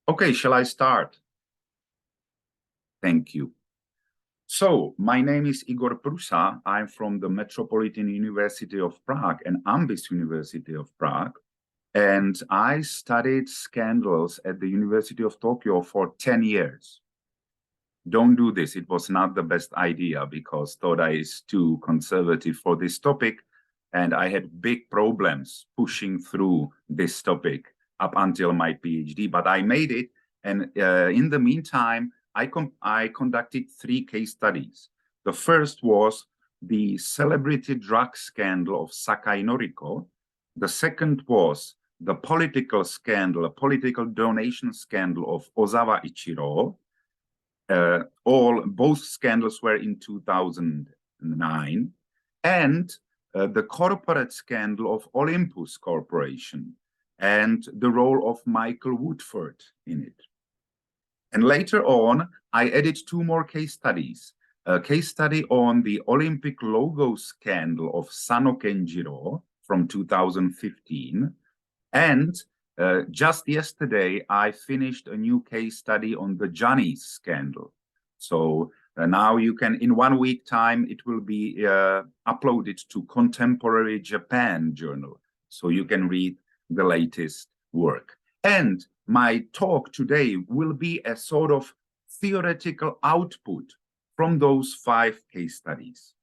Okay, shall I start? Thank you. So, my name is Igor Prusa. I'm from the Metropolitan University of Prague and Ambis University of Prague. And I studied scandals at the University of Tokyo for 10 years. Don't do this. It was not the best idea because Toda is too conservative for this topic. And I had big problems pushing through this topic up until my PhD, but I made it. And in the meantime, I conducted 3 case studies. The first was the celebrity drug scandal of Sakai Noriko. The second was the political scandal, a political donation scandal of Ozawa Ichiro. Both scandals were in 2009. And the corporate scandal of Olympus Corporation and the role of Michael Woodford in it. And later on, I added 2 more case studies. A case study on the Olympic logo scandal of Sano Kenjiro from 2015. And just yesterday, I finished a new case study on the Johnny's scandal. So now you can, in 1 week time, it will be uploaded to Contemporary Japan Journal. So you can read the latest work. And my talk today will be a sort of theoretical output from those 5 case studies.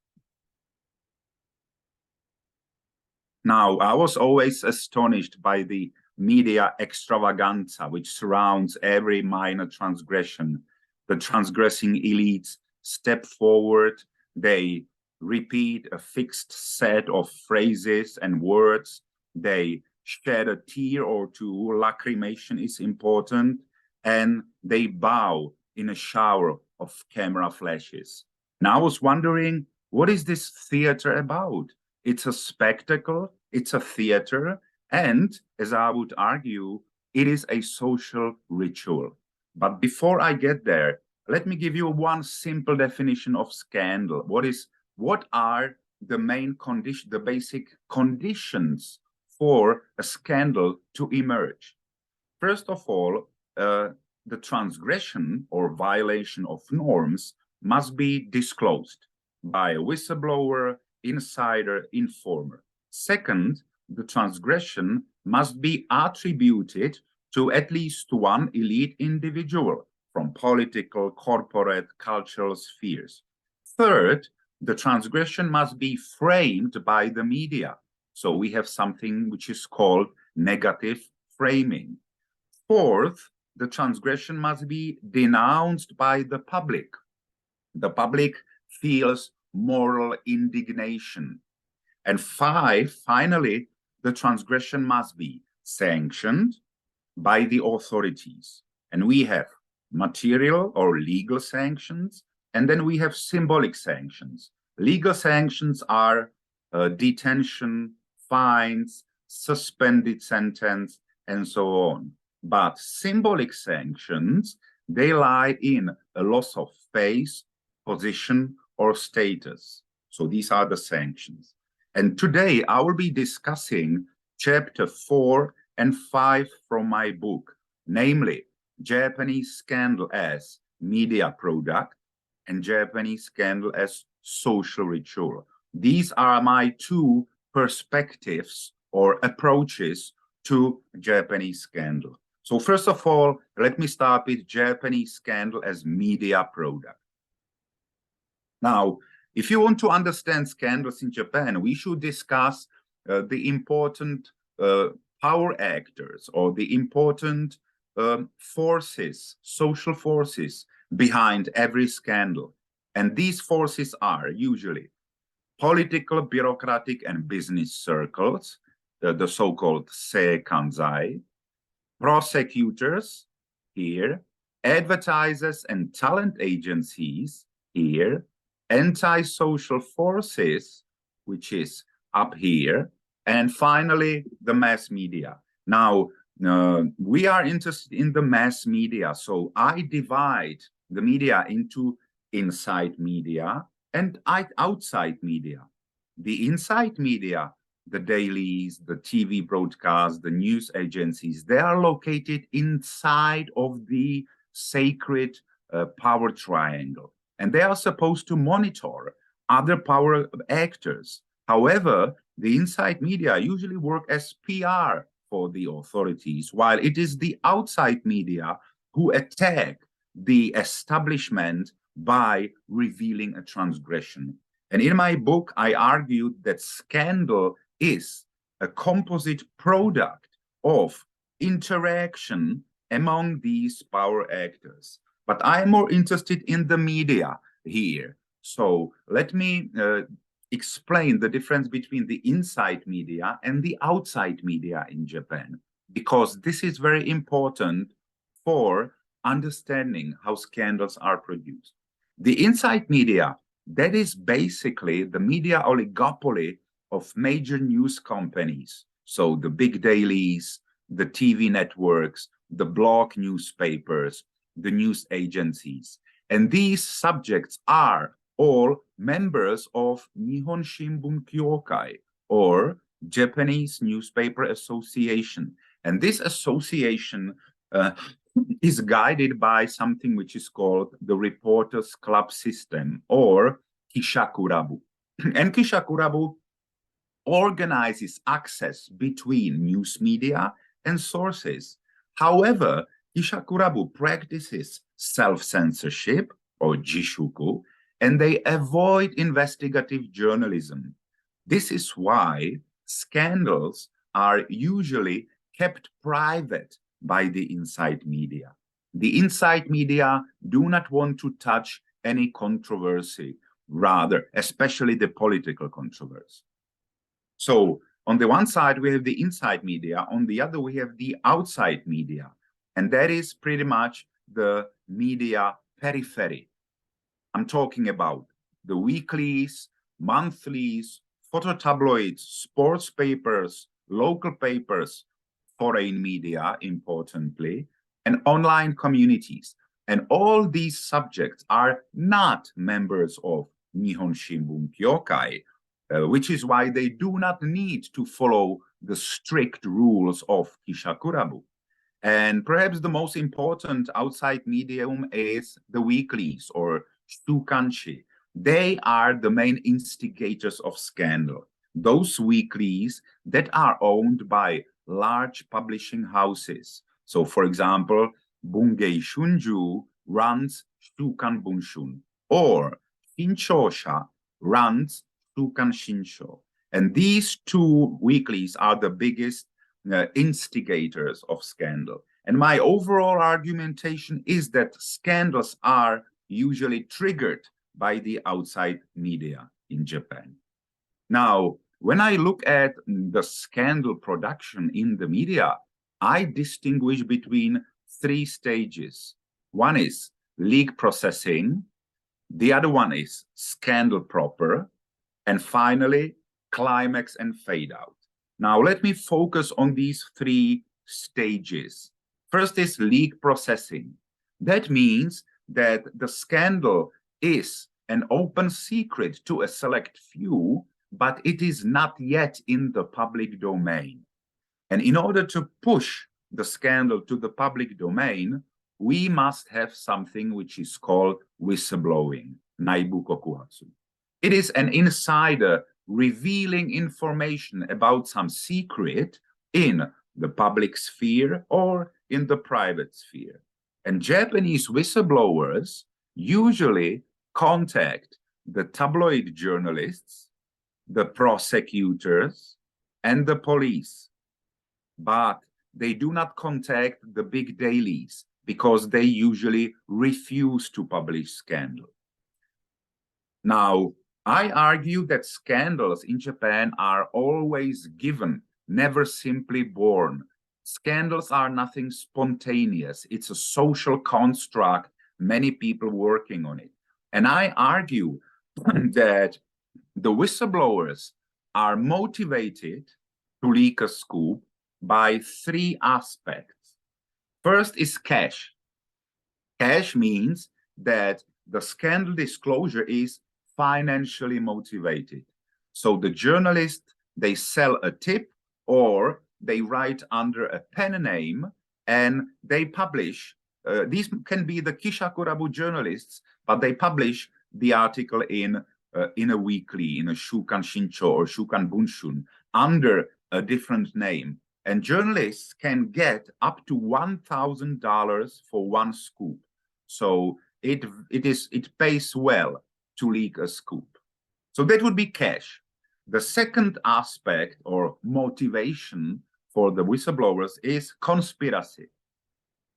Now, I was always astonished by the media extravaganza which surrounds every minor transgression. The transgressing elites step forward, they repeat a fixed set of phrases and words, they shed a tear or 2, lacrimation is important, and they bow in a shower of camera flashes. And I was wondering, what is this theater about? It's a spectacle, it's a theater, and as I would argue, it is a social ritual. But before I get there, let me give you one simple definition of scandal. What are the main conditions, the basic conditions for a scandal to emerge? First of all, the transgression or violation of norms must be disclosed by a whistleblower, insider, informer. Second, the transgression must be attributed to at least one elite individual from political, corporate, cultural spheres. Third, the transgression must be framed by the media. So we have something which is called negative framing. Fourth, the transgression must be denounced by the public. The public feels moral indignation. And 5, finally, the transgression must be sanctioned by the authorities. And we have material or legal sanctions, and then we have symbolic sanctions. Legal sanctions are detention, fines, suspended sentence, and so on. But symbolic sanctions, they lie in a loss of face, position, or status. So these are the sanctions. And today I will be discussing chapter 4 and 5 from my book, namely Japanese scandal as media product and Japanese scandal as social ritual. These are my 2 perspectives or approaches to Japanese scandal. So first of all, let me start with Japanese scandal as media product. Now, if you want to understand scandals in Japan, we should discuss the important power actors or the important forces, social forces behind every scandal. And these forces are usually political, bureaucratic, and business circles, the so-called seikanzai, prosecutors here, advertisers and talent agencies here, anti-social forces, which is up here, and finally, the mass media. Now, we are interested in the mass media, so I divide the media into inside media and outside media. The inside media the dailies, the TV broadcasts, the news agencies, they are located inside of the sacred power triangle. And they are supposed to monitor other power actors. However, the inside media usually work as PR for the authorities, while it is the outside media who attack the establishment by revealing a transgression. And in my book, I argued that scandal is a composite product of interaction among these power actors. But I'm more interested in the media here. So let me explain the difference between the inside media and the outside media in Japan, because this is very important for understanding how scandals are produced. The inside media, that is basically the media oligopoly of major news companies. So the big dailies, the TV networks, the blog newspapers, the news agencies. And these subjects are all members of Nihon Shimbun Kyokai, or Japanese Newspaper Association. And this association is guided by something which is called the Reporters Club System, or Kishakurabu. And Kishakurabu organizes access between news media and sources. However, Kishakurabu practices self-censorship, or jishuku, and they avoid investigative journalism. This is why scandals are usually kept private by the inside media. The inside media do not want to touch any controversy, rather, especially the political controversy. So on the one side, we have the inside media. On the other, we have the outside media. And that is pretty much the media periphery. I'm talking about the weeklies, monthlies, photo tabloids, sports papers, local papers, foreign media, importantly, and online communities. And all these subjects are not members of Nihon Shimbun Kyokai, which is why they do not need to follow the strict rules of Kishakurabu. And perhaps the most important outside medium is the weeklies, or shukanshi. They are the main instigators of scandal. Those weeklies that are owned by large publishing houses. So, for example, Bungei Shunju runs Shukan Bunshun, or Shinchosha runs Shukan Shinsho. And these two weeklies are the biggest instigators of scandal. And my overall argumentation is that scandals are usually triggered by the outside media in Japan. Now, when I look at the scandal production in the media, I distinguish between three stages. One is leak processing, the other one is scandal proper, and finally, climax and fade out. Now, let me focus on these three stages. First is leak processing. That means that the scandal is an open secret to a select few, but it is not yet in the public domain. And in order to push the scandal to the public domain, we must have something which is called whistleblowing, naibu kokuhatsu. It is an insider revealing information about some secret in the public sphere or in the private sphere. And Japanese whistleblowers usually contact the tabloid journalists, the prosecutors, and the police. But they do not contact the big dailies because they usually refuse to publish scandal. Now, I argue that scandals in Japan are always given, never simply born. Scandals are nothing spontaneous. It's a social construct, many people working on it. And I argue that the whistleblowers are motivated to leak a scoop by three aspects. First is cash. Cash means that the scandal disclosure is financially motivated. So the journalist they sell a tip, or they write under a pen name and they publish. These can be the Kishakurabu journalists, but they publish the article in a weekly, in a Shukan Shincho or Shukan Bunshun, under a different name. And journalists can get up to $1,000 for one scoop. So it pays well to leak a scoop. So that would be cash. The second aspect or motivation for the whistleblowers is conspiracy.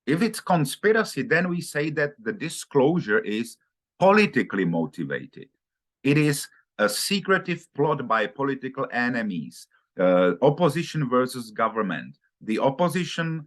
If it's conspiracy, then we say that the disclosure is politically motivated. It is a secretive plot by political enemies, opposition versus government. The opposition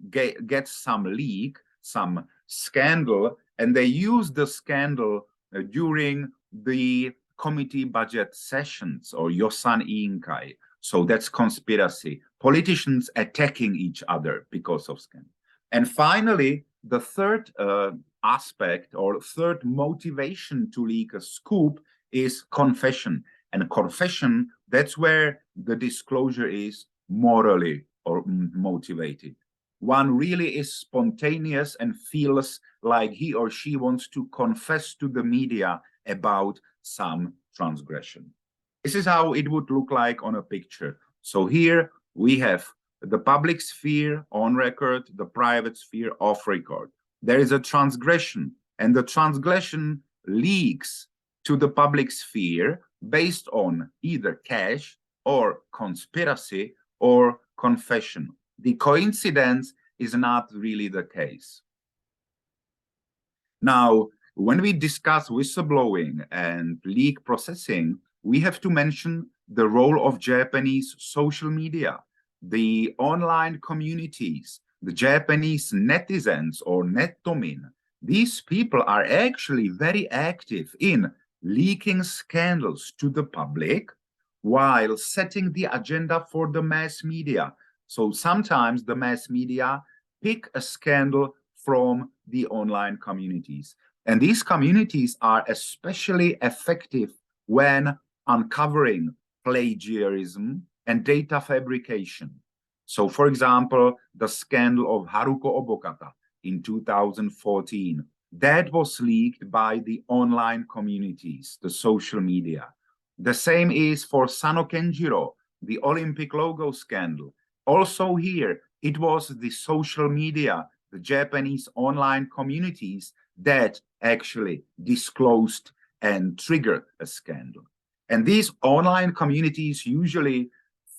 gets some leak, some scandal, and they use the scandal during the committee budget sessions or Yosan Iinkai. So that's conspiracy. Politicians attacking each other because of scandal. And finally, the third aspect or third motivation to leak a scoop is confession. And confession, that's where the disclosure is morally or motivated. One really is spontaneous and feels like he or she wants to confess to the media about some transgression. This is how it would look like on a picture. So here we have the public sphere on record, the private sphere off record. There is a transgression, and the transgression leaks to the public sphere based on either cash or conspiracy or confession. The coincidence is not really the case. Now, when we discuss whistleblowing and leak processing, we have to mention the role of Japanese social media, the online communities, the Japanese netizens or nettomin. These people are actually very active in leaking scandals to the public while setting the agenda for the mass media. So sometimes the mass media pick a scandal from the online communities. And these communities are especially effective when uncovering plagiarism and data fabrication. So, for example, the scandal of Haruko Obokata in 2014, that was leaked by the online communities, the social media. The same is for Sano Kenjiro, the Olympic logo scandal. Also here, it was the social media, the Japanese online communities that actually disclosed and triggered a scandal. And these online communities usually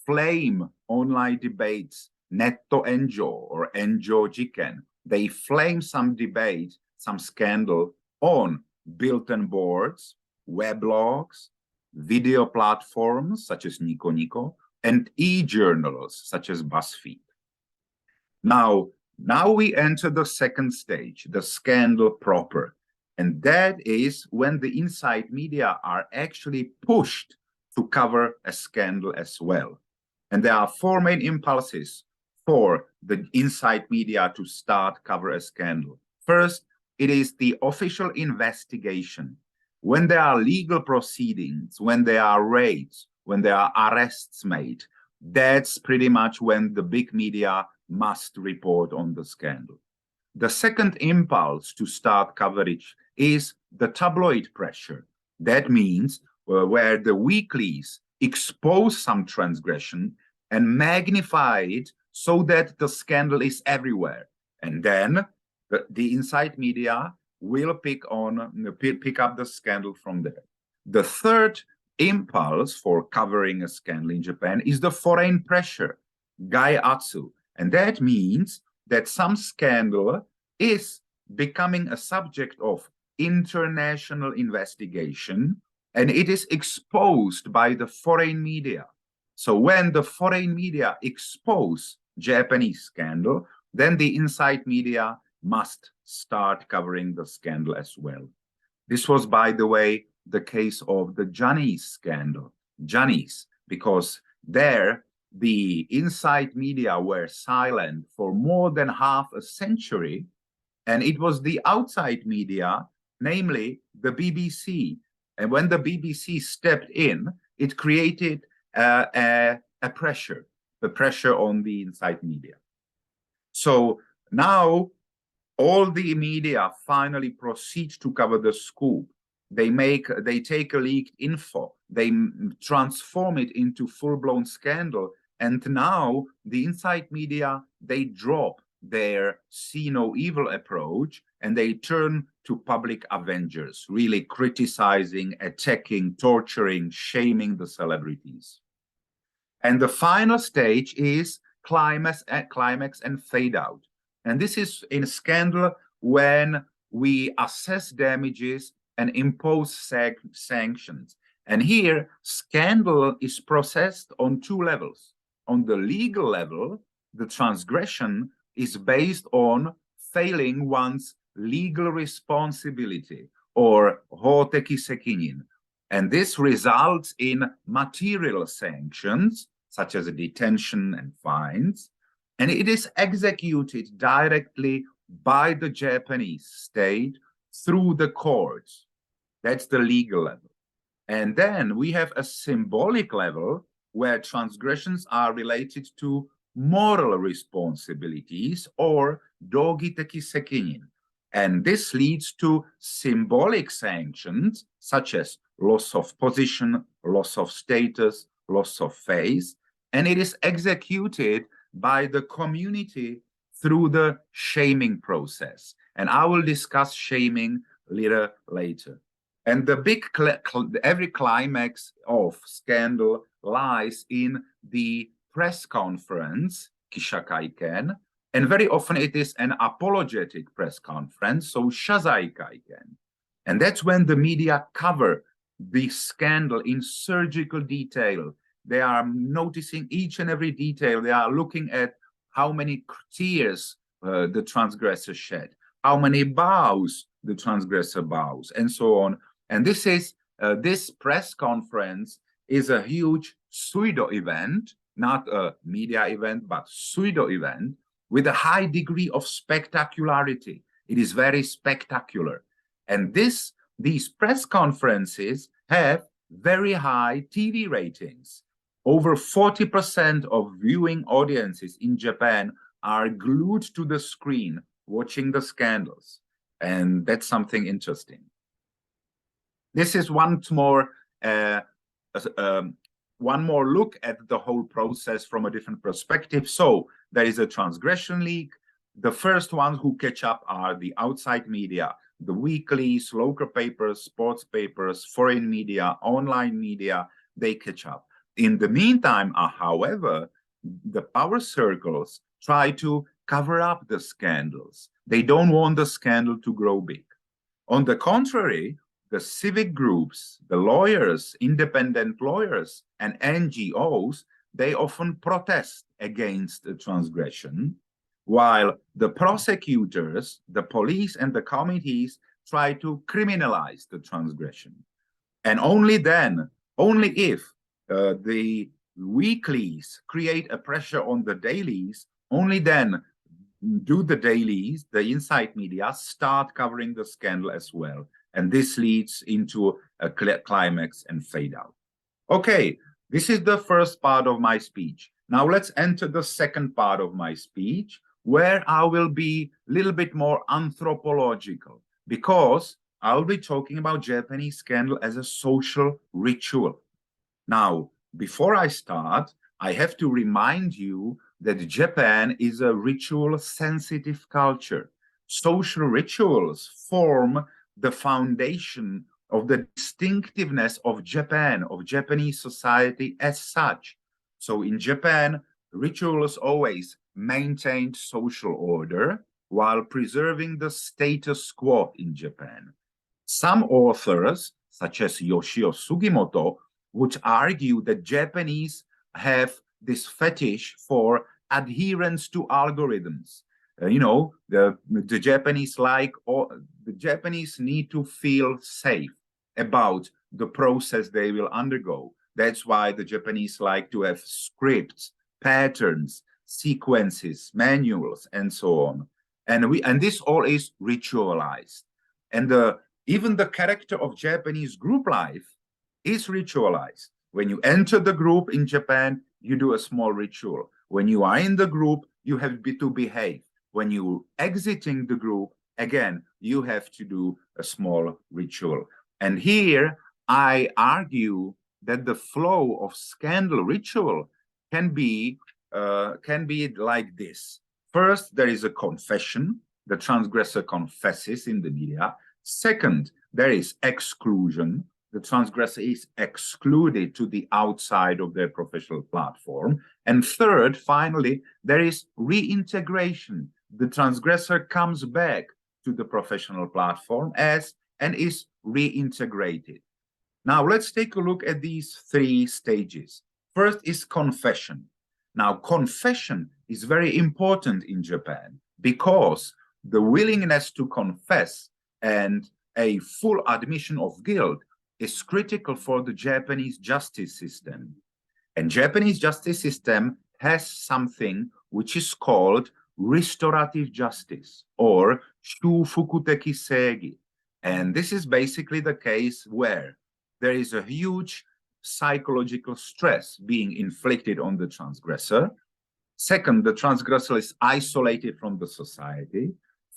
flame online debates, netto enjo or enjo jiken. They flame some debate, some scandal on bulletin boards, weblogs, video platforms such as Nico Nico, and e-journals such as BuzzFeed. Now we enter the second stage, the scandal proper. And that is when the inside media are actually pushed to cover a scandal as well. And there are four main impulses for the inside media to start cover a scandal. First, it is the official investigation. When there are legal proceedings, when there are raids, when there are arrests made, that's pretty much when the big media must report on the scandal. The second impulse to start coverage is the tabloid pressure. That means where the weeklies expose some transgression and magnify it so that the scandal is everywhere. And then the inside media will pick up the scandal from there. The third impulse for covering a scandal in Japan is the foreign pressure, gaiatsu. And that means that some scandal is becoming a subject of international investigation, and it is exposed by the foreign media. So when the foreign media expose Japanese scandal, then the inside media must start covering the scandal as well. This was, by the way, the case of the Johnny's scandal. Johnny's, because there the inside media were silent for more than half a century, and it was the outside media, namely the BBC. And when the BBC stepped in, it created a pressure, the pressure on the inside media. So now all the media finally proceed to cover the scoop. They take a leaked info, they transform it into full-blown scandal, and now the inside media, they drop their see no evil approach and they turn to public avengers, really criticizing, attacking, torturing, shaming the celebrities. And the final stage is climax and fade out. And this is in a scandal when we assess damages and impose sanctions. And here, scandal is processed on two levels. On the legal level, the transgression is based on failing one's legal responsibility, or hoteki sekinin. And this results in material sanctions, such as detention and fines, and it is executed directly by the Japanese state through the courts. That's the legal level. And then we have a symbolic level where transgressions are related to moral responsibilities, or dogiteki sekinin. And this leads to symbolic sanctions, such as loss of position, loss of status, loss of face, and it is executed by the community through the shaming process. And I will discuss shaming later. And the big, every climax of scandal lies in the press conference, Kishakaiken, and very often it is an apologetic press conference, so Shazaikaiken. And that's when the media cover the scandal in surgical detail. They are noticing each and every detail. They are looking at how many tears the transgressor shed, how many bows the transgressor bows, and so on. And this is this press conference is a huge pseudo event, not a media event, but pseudo event with a high degree of spectacularity. It is very spectacular. And these press conferences have very high TV ratings. Over 40% of viewing audiences in Japan are glued to the screen watching the scandals. And that's something interesting. This is one more look at the whole process from a different perspective. So there is a transgression leak. The first ones who catch up are the outside media, the weeklies, local papers, sports papers, foreign media, online media, they catch up. In the meantime, however, the power circles try to cover up the scandals. They don't want the scandal to grow big. On the contrary, the civic groups, the lawyers, independent lawyers, and NGOs, they often protest against the transgression, while the prosecutors, the police, and the committees try to criminalize the transgression. And only then, only if the weeklies create a pressure on the dailies, only then do the dailies, the inside media, start covering the scandal as well. And this leads into a climax and fade out. Okay, this is the first part of my speech. Now let's enter the second part of my speech, where I will be a little bit more anthropological, because I'll be talking about Japanese scandal as a social ritual. Now, before I start, I have to remind you that Japan is a ritual-sensitive culture. Social rituals form the foundation of the distinctiveness of Japan, of Japanese society as such. So in Japan, rituals always maintained social order while preserving the status quo in Japan. Some authors, such as Yoshio Sugimoto, would argue that Japanese have this fetish for adherence to algorithms. The Japanese the Japanese need to feel safe about the process they will undergo. That's why the Japanese like to have scripts, patterns, sequences, manuals, and so on. And this all is ritualized. And even the character of Japanese group life is ritualized. When you enter the group in Japan, you do a small ritual. When you are in the group, you have to behave. When you exiting the group, again, you have to do a small ritual. And here I argue that the flow of scandal ritual can be like this. First, there is a confession. The transgressor confesses in the media. Second, there is exclusion. The transgressor is excluded to the outside of their professional platform. And third, finally, there is reintegration. The transgressor comes back to the professional platform and is reintegrated. Now, let's take a look at these three stages. First is confession. Now, confession is very important in Japan because the willingness to confess and a full admission of guilt is critical for the Japanese justice system. And Japanese justice system has something which is called restorative justice or shufukuteki seigi. And this is basically the case where there is a huge psychological stress being inflicted on the transgressor. Second, the transgressor is isolated from the society.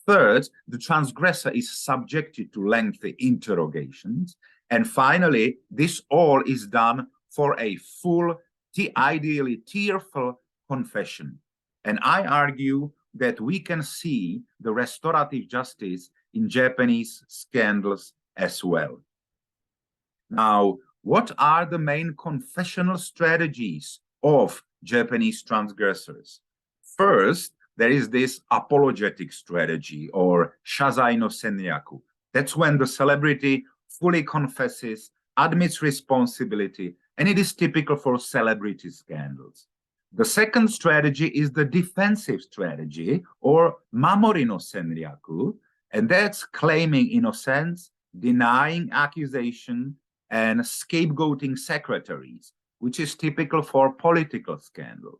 Third, the transgressor is subjected to lengthy interrogations. And finally, this all is done for a full, ideally tearful confession. And I argue that we can see the restorative justice in Japanese scandals as well. Now, what are the main confessional strategies of Japanese transgressors? First, there is this apologetic strategy or shazai no senryaku. That's when the celebrity fully confesses, admits responsibility, and it is typical for celebrity scandals. The second strategy is the defensive strategy or mamori no senryaku, and that's claiming innocence, denying accusation, and scapegoating secretaries, which is typical for political scandals.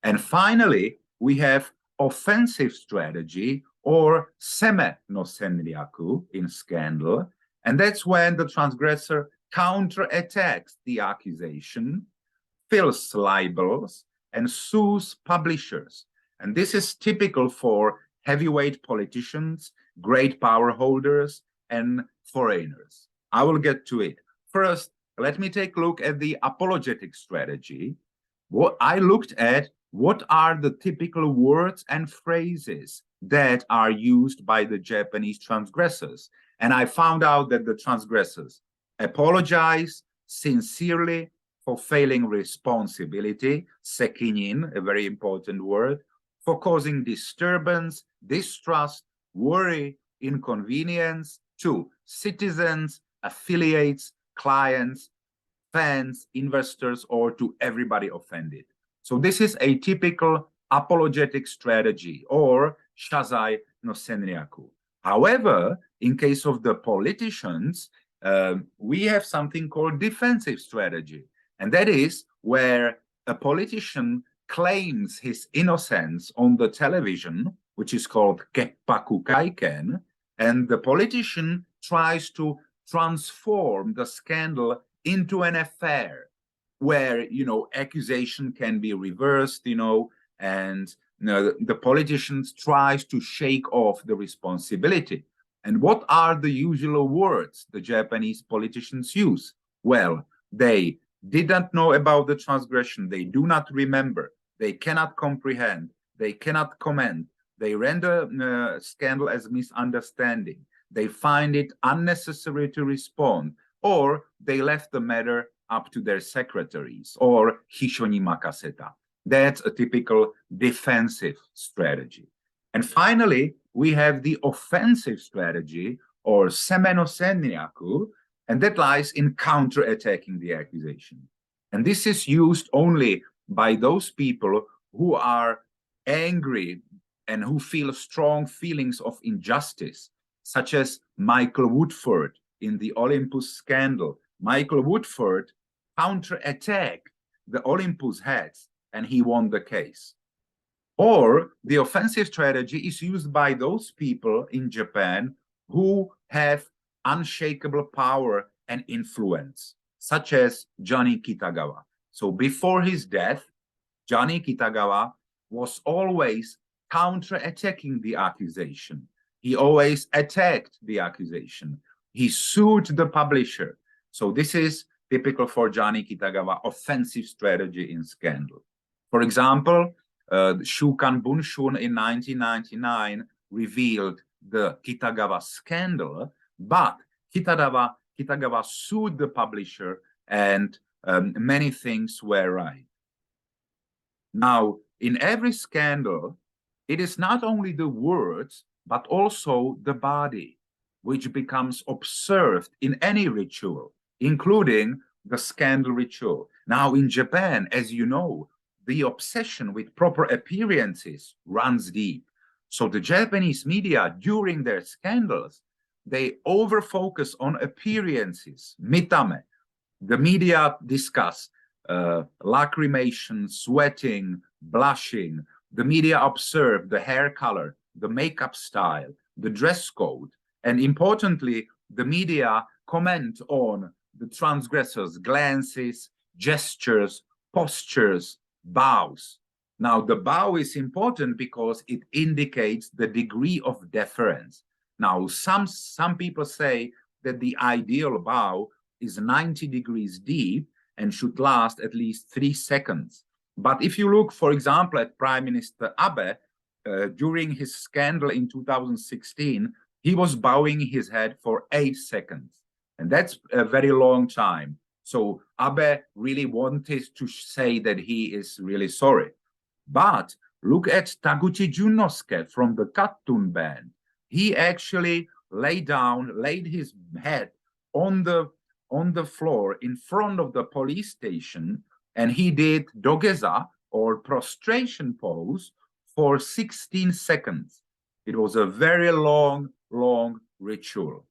And finally, we have offensive strategy or seme no senryaku in scandal, and that's when the transgressor counterattacks the accusation, fills libels, and sues publishers. And this is typical for heavyweight politicians, great power holders, and foreigners. I will get to it. First, let me take a look at the apologetic strategy. What I looked at, what are the typical words and phrases that are used by the Japanese transgressors? And I found out that the transgressors apologize sincerely for failing responsibility, sekinin, a very important word, for causing disturbance, distrust, worry, inconvenience to citizens, affiliates, clients, fans, investors, or to everybody offended. So this is a typical apologetic strategy or shazai no senryaku. However, in case of the politicians, we have something called defensive strategy. And that is where a politician claims his innocence on the television, which is called keppaku kaiken, and the politician tries to transform the scandal into an affair where, accusation can be reversed, and the politicians tries to shake off the responsibility. And what are the usual words the Japanese politicians use? Well, they didn't know about the transgression. They do not remember. They cannot comprehend. They cannot comment. They render scandal as misunderstanding. They find it unnecessary to respond, or they left the matter up to their secretaries, or hisho ni makaseta. That's a typical defensive strategy. And finally, we have the offensive strategy, or seme no senryaku, and that lies in counterattacking the accusation. And this is used only by those people who are angry and who feel strong feelings of injustice, such as Michael Woodford in the Olympus scandal. Michael Woodford counterattacked the Olympus heads and he won the case. Or the offensive strategy is used by those people in Japan who have unshakable power and influence, such as Johnny Kitagawa. So before his death, Johnny Kitagawa was always counter-attacking the accusation. He always attacked the accusation. He sued the publisher. So this is typical for Johnny Kitagawa, offensive strategy in scandal. For example, Shukan Bunshun in 1999 revealed the Kitagawa scandal, but Kitagawa sued the publisher, and many things were right. Now, in every scandal, it is not only the words, but also the body, which becomes observed in any ritual, including the scandal ritual. Now, in Japan, as you know, the obsession with proper appearances runs deep. So the Japanese media, during their scandals, they over-focus on appearances, mitame. The media discuss lacrimation, sweating, blushing. The media observe the hair color, the makeup style, the dress code, and importantly, the media comment on the transgressors' glances, gestures, postures, bows. Now, the bow is important because it indicates the degree of deference. Now, some people say that the ideal bow is 90 degrees deep and should last at least 3 seconds. But if you look, for example, at Prime Minister Abe, during his scandal in 2016, he was bowing his head for 8 seconds. And that's a very long time. So Abe really wanted to say that he is really sorry. But look at Taguchi Junnosuke from the cartoon band. He actually laid his head on the floor in front of the police station, and he did dogeza, or prostration pose, for 16 seconds. It was a very long ritual.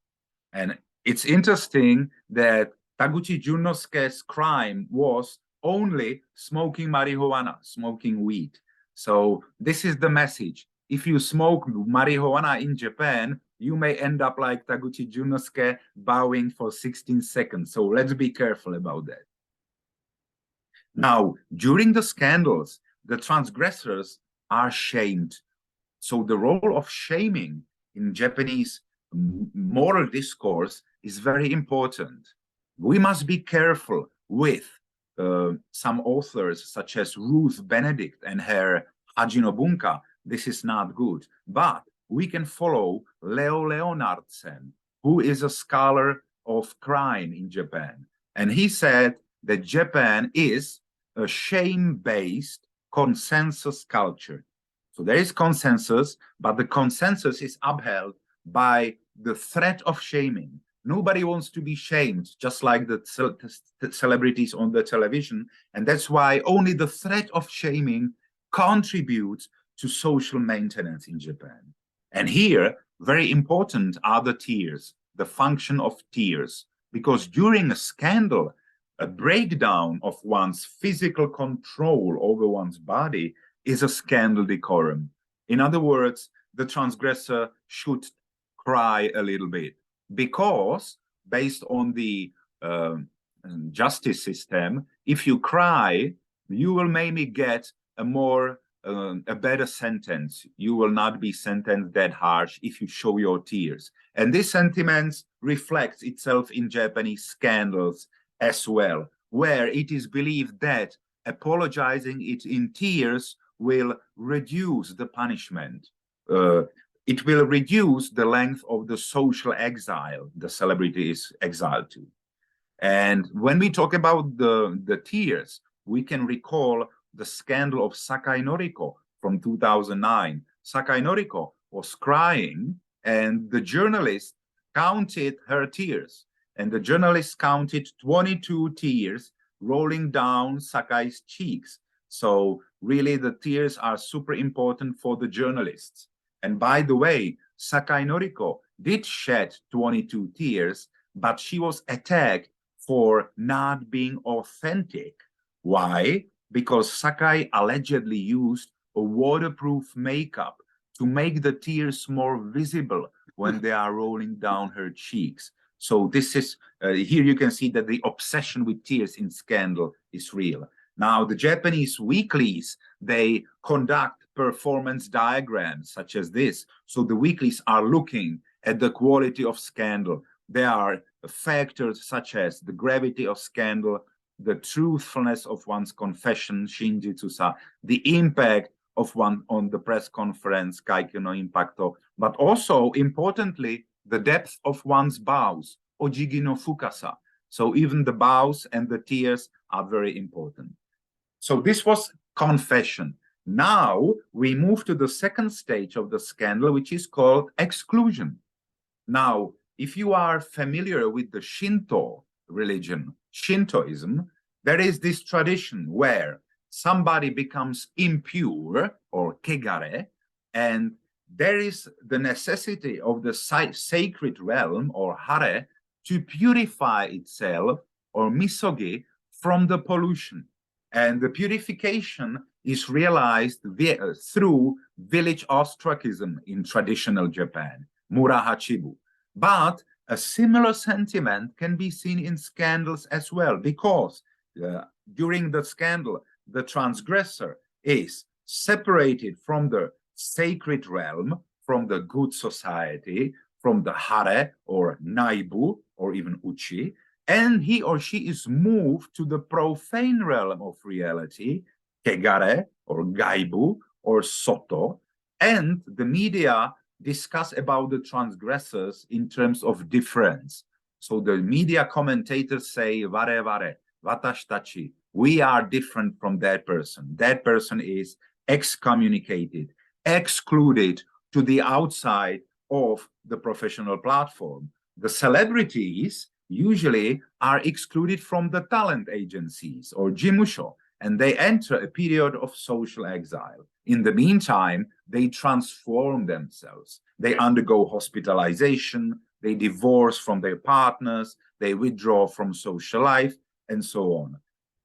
And it's interesting that Taguchi Junnosuke's crime was only smoking marijuana, smoking weed. So this is the message. If you smoke marijuana in Japan, you may end up like Taguchi Junnosuke, bowing for 16 seconds. So let's be careful about that. Now, during the scandals, the transgressors are shamed. So the role of shaming in Japanese moral discourse is very important. We must be careful with some authors such as Ruth Benedict and her Hajino Bunka. This is not good. But we can follow Leo Leonardsen, who is a scholar of crime in Japan. And he said that Japan is a shame-based consensus culture. So there is consensus, but the consensus is upheld by the threat of shaming. Nobody wants to be shamed, just like the celebrities on the television. And that's why only the threat of shaming contributes to social maintenance in Japan. And here, very important are the tears, the function of tears, because during a scandal, a breakdown of one's physical control over one's body is a scandal decorum. In other words, the transgressor should cry a little bit, because based on the justice system, if you cry, you will maybe get a better sentence. You will not be sentenced that harsh if you show your tears. And this sentiment reflects itself in Japanese scandals as well, where it is believed that apologizing it in tears will reduce the punishment. It will reduce the length of the social exile the celebrity is exiled to. And when we talk about the tears, we can recall the scandal of Sakai Noriko from 2009. Sakai Noriko was crying, and the journalist counted her tears. And the journalist counted 22 tears rolling down Sakai's cheeks. So really, the tears are super important for the journalists. And by the way, Sakai Noriko did shed 22 tears, but she was attacked for not being authentic. Why? Because Sakai allegedly used a waterproof makeup to make the tears more visible when they are rolling down her cheeks. So this is, here you can see that the obsession with tears in scandal is real. Now, the Japanese weeklies, they conduct performance diagrams such as this. So the weeklies are looking at the quality of scandal. There are factors such as the gravity of scandal, the truthfulness of one's confession, shinjitsu-sa, the impact of one on the press conference, kaikyo no impacto, but also, importantly, the depth of one's bows, ojigi no fukasa. So even the bows and the tears are very important. So this was confession. Now we move to the second stage of the scandal, which is called exclusion. Now, if you are familiar with the Shinto religion, Shintoism, there is this tradition where somebody becomes impure or kegare, and there is the necessity of the sacred realm or hare to purify itself or misogi from the pollution. And the purification is realized through village ostracism in traditional Japan, murahachibu. But a similar sentiment can be seen in scandals as well, because during the scandal, the transgressor is separated from the sacred realm, from the good society, from the hare or naibu or even uchi, and he or she is moved to the profane realm of reality, kegare or gaibu or soto, and the media discuss about the transgressors in terms of difference. So the media commentators say, ware ware, watashi tachi, we are different from that person. That person is excommunicated, excluded to the outside of the professional platform. The celebrities usually are excluded from the talent agencies or jimusho, and they enter a period of social exile. In the meantime, they transform themselves. They undergo hospitalization, they divorce from their partners, they withdraw from social life, and so on.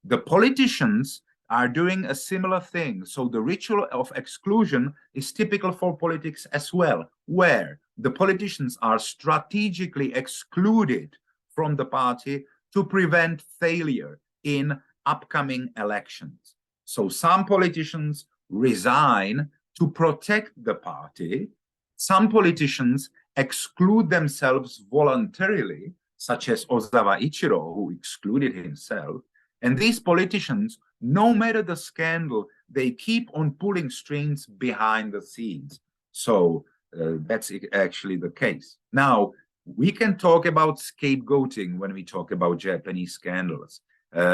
The politicians are doing a similar thing. So the ritual of exclusion is typical for politics as well, where the politicians are strategically excluded from the party to prevent failure in upcoming elections. So some politicians resign to protect the party. Some politicians exclude themselves voluntarily, such as Ozawa Ichiro, who excluded himself. And these politicians, no matter the scandal, they keep on pulling strings behind the scenes. So that's actually the case. Now, we can talk about scapegoating when we talk about Japanese scandals.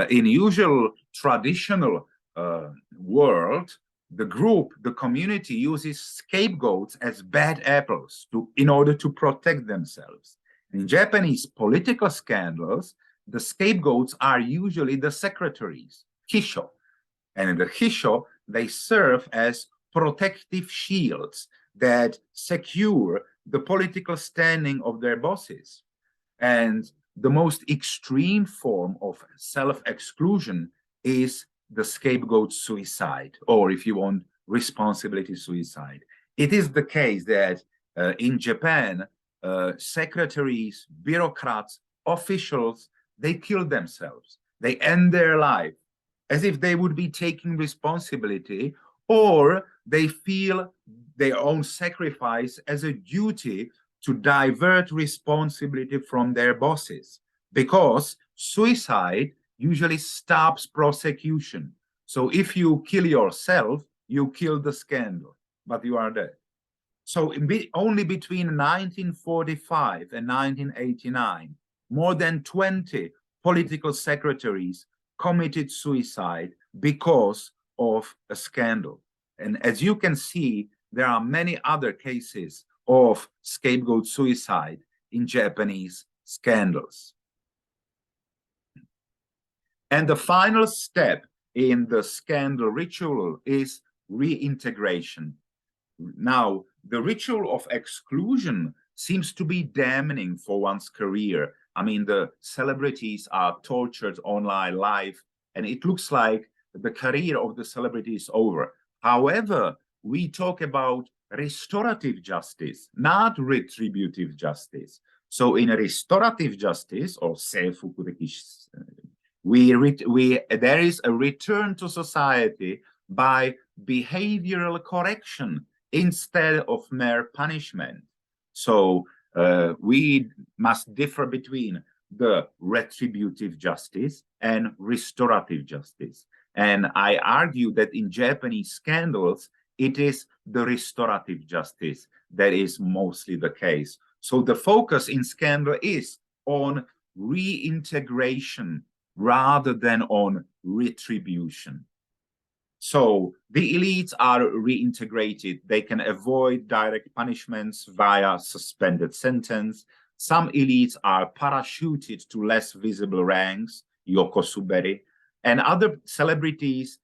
In usual traditional world, the community uses scapegoats as bad apples in order to protect themselves. In Japanese political scandals, the scapegoats are usually the secretaries, hisho. And in the hisho, they serve as protective shields that secure the political standing of their bosses. And the most extreme form of self-exclusion is the scapegoat suicide, or if you want, responsibility suicide. It is the case that in Japan, secretaries, bureaucrats, officials, they kill themselves. They end their life as if they would be taking responsibility, or they feel their own sacrifice as a duty to divert responsibility from their bosses, because suicide usually stops prosecution. So if you kill yourself, you kill the scandal, but you are dead. So only between 1945 and 1989, more than 20 political secretaries committed suicide because of a scandal. And as you can see, there are many other cases of scapegoat suicide in Japanese scandals. And the final step in the scandal ritual is reintegration. Now, the ritual of exclusion seems to be damning for one's career. I mean, the celebrities are tortured online live, and it looks like the career of the celebrity is over. However, we talk about restorative justice, not retributive justice. So in a restorative justice, or there is a return to society by behavioral correction instead of mere punishment. So we must differ between the retributive justice and restorative justice. And I argue that in Japanese scandals, it is the restorative justice that is mostly the case. So the focus in scandal is on reintegration rather than on retribution. So the elites are reintegrated. They can avoid direct punishments via suspended sentence. Some elites are parachuted to less visible ranks, yokosuberi, and other celebrities,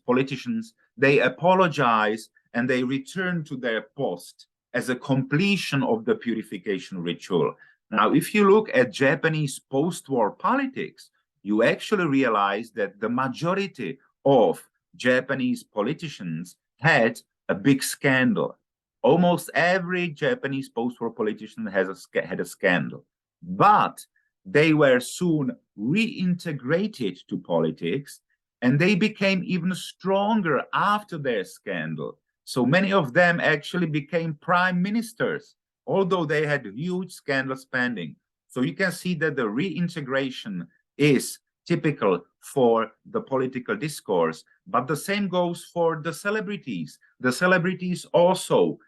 politicians, they apologize and they return to their post as a completion of the purification ritual. Now, if you look at Japanese post-war politics, you actually realize that the majority of Japanese politicians had a big scandal. Almost every Japanese post-war politician had a scandal, but they were soon reintegrated to politics, and they became even stronger after their scandal. So many of them actually became prime ministers, although they had huge scandal spending. So you can see that the reintegration is typical for the political discourse, but the same goes for the celebrities. The celebrities also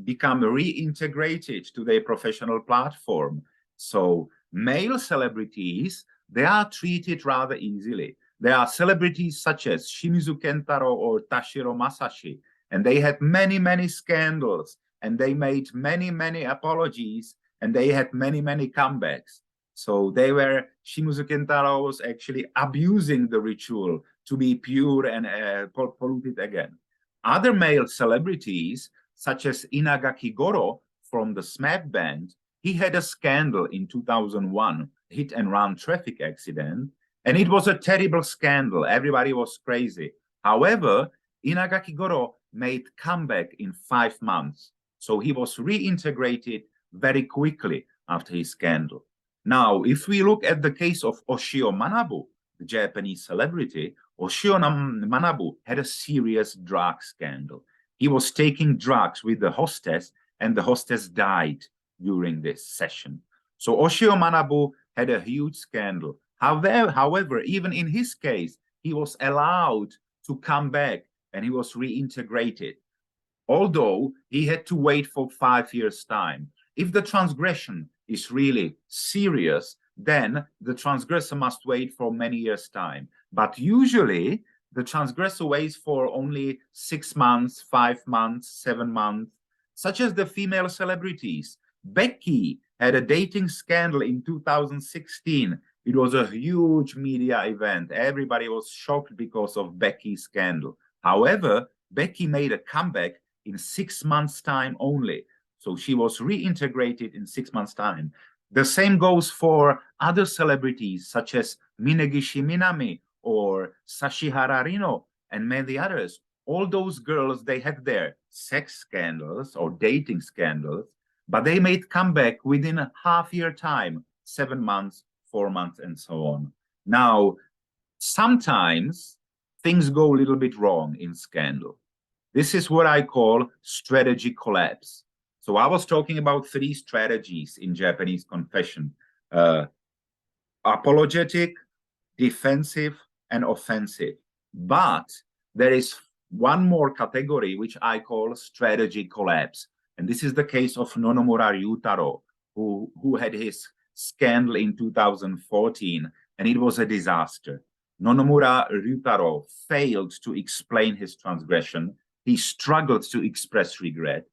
become reintegrated to their professional platform. So male celebrities, they are treated rather easily. There are celebrities such as Shimizu Kentaro or Tashiro Masashi, and they had many, many scandals, and they made many, many apologies, and they had many, many comebacks. So Shimizu Kentaro was actually abusing the ritual to be pure and polluted again. Other male celebrities, such as Inagaki Goro from the SMAP band, he had a scandal in 2001, hit and run traffic accident, and it was a terrible scandal. Everybody was crazy. However, Inagaki Goro made comeback in 5 months. So he was reintegrated very quickly after his scandal. Now, if we look at the case of Oshio Manabu, the Japanese celebrity, Oshio Manabu had a serious drug scandal. He was taking drugs with the hostess, and the hostess died during this session. So Oshio Manabu had a huge scandal. However, even in his case, he was allowed to come back and he was reintegrated, although he had to wait for 5 years' time. If the transgression is really serious, then the transgressor must wait for many years' time. But usually, the transgressor waits for only 6 months, 5 months, 7 months, such as the female celebrities. Becky had a dating scandal in 2016. It was a huge media event. Everybody was shocked because of Becky's scandal. However, Becky made a comeback in 6 months' time only. So she was reintegrated in 6 months' time. The same goes for other celebrities such as Minegishi Minami or Sashihara Rino and many others. All those girls, they had their sex scandals or dating scandals, but they made comeback within a half-year time, 7 months, 4 months, and so on. Now, sometimes things go a little bit wrong in scandal. This is what I call strategy collapse. So I was talking about 3 strategies in Japanese confession: apologetic, defensive, and offensive. But there is one more category which I call strategy collapse. And this is the case of Nonomura Ryutaro, who had his scandal in 2014, and it was a disaster. Nonomura Ryutaro failed to explain his transgression. He struggled to express regret.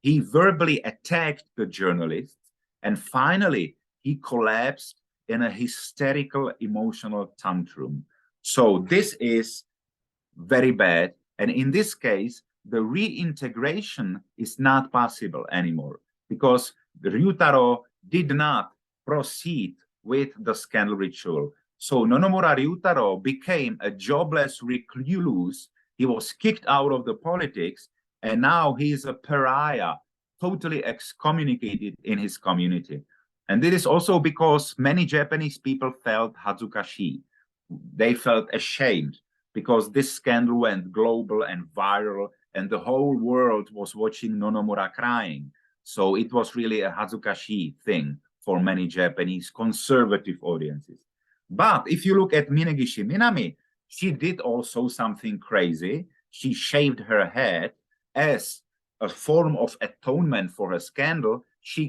He verbally attacked the journalists, and finally, he collapsed in a hysterical emotional tantrum. So this is very bad. And in this case, the reintegration is not possible anymore because Ryutaro did not proceed with the scandal ritual. So Nonomura Ryutaro became a jobless recluse. He was kicked out of the politics, and now he is a pariah totally excommunicated in his community. And this is also because many Japanese people felt hazukashi. They felt ashamed because this scandal went global and viral, and the whole world was watching Nonomura crying. So it was really a hazukashi thing for many Japanese conservative audiences. But if you look at Minegishi Minami, she did also something crazy. She shaved her head as a form of atonement for her scandal.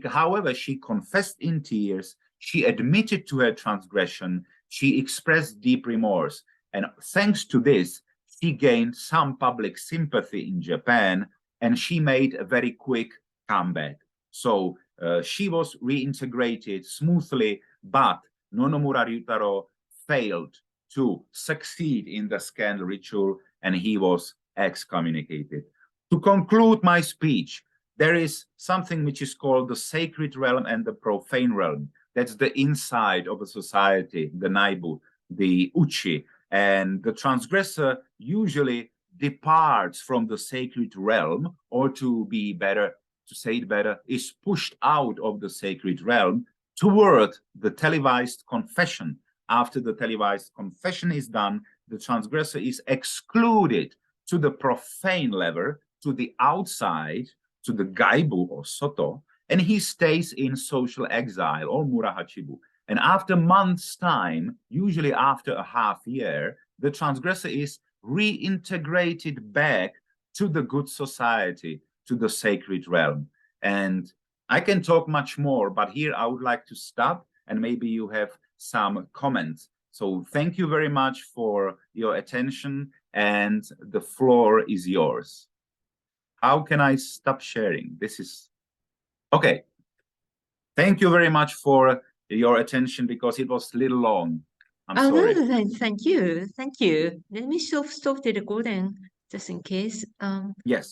However, she confessed in tears. She admitted to her transgression. She expressed deep remorse. And thanks to this, she gained some public sympathy in Japan, and she made a very quick comeback. So she was reintegrated smoothly, but Nonomura Ryutaro failed to succeed in the scandal ritual, and he was excommunicated. To conclude my speech, there is something which is called the sacred realm and the profane realm. That's the inside of a society, the naibu, the uchi. And the transgressor usually departs from the sacred realm, or to say it better, is pushed out of the sacred realm toward the televised confession. After the televised confession is done, the transgressor is excluded to the profane level, to the outside, to the gaibu or soto, and he stays in social exile or murahachibu. And after months' time, usually after a half year, the transgressor is reintegrated back to the good society, to the sacred realm. And I can talk much more, but here I would like to stop, and maybe you have some comments. So thank you very much for your attention, and the floor is yours. How can I stop sharing? This is okay. Thank you very much for your attention, because it was a little long. I'm sorry. No, thank you. Let me stop the recording just in case. Yes.